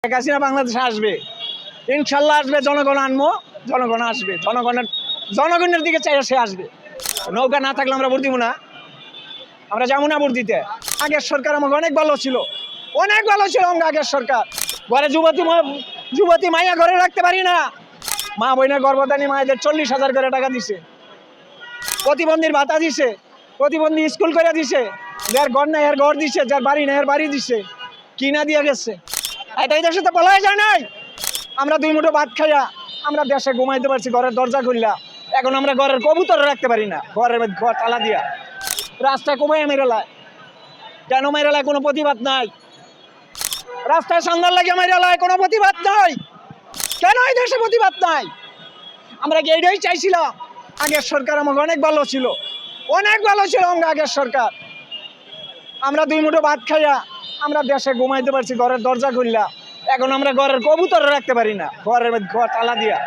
শেখ হাসিনা বাংলাদেশে আসবে, ইনশাল্লাহ আসবে। জনগণ আনবো, জনগণ আসবে, জনগণের দিকে চাই সে আসবে। নৌকা না থাকলে আমরা ভোট দিব না, আমরা যাবো না ভোট দিতে। আগের সরকার আমাকে অনেক ভালো ছিল, অনেক ভালো ছিল আমাকে আগের সরকার। ঘরে যুবতী মাইয়া ঘরে রাখতে পারি না, মা বোনের গর্ভধানী মায়েদের 40,000 করে টাকা দিছে, প্রতিবন্ধীর ভাতা দিছে, প্রতিবন্ধী স্কুল করে দিছে, যার ঘর নাই এর ঘর দিছে, যার বাড়ি নাই এর বাড়ি দিছে, কিনা দিয়ে গেছে। এটাই দেশে তো বলাই যায় নাই। আমরা 2 মুঠো ভাত খাইয়া আমরা দেশে ঘুমাইতে পারছি ঘরের দরজা খুললা। এখন আমরা ঘরের কবুতর রাখতে পারি না, ঘরের ঘর তালা দিয়া। রাস্তায় কমাই মেরেলায়, কেন মেরেলায় কোনো প্রতিবাদ নাই। রাস্তায় সন্ধ্যার লাগে মেরেলায় কোনো প্রতিবাদ নাই, কেন এই দেশে প্রতিবাদ নাই? আমরা কি এইটাই চাইছিলাম? আগের সরকার আমাকে অনেক ভালো ছিল, অনেক ভালো ছিল আমাকে আগের সরকার। আমরা 2 মুঠো ভাত খাইয়া আমরা দেশে ঘুমাইতে পারছি ঘরের দরজা খুললা। এখন আমরা ঘরের কবুতর রাখতে পারি না, ঘরের ঘর তালা দিয়া।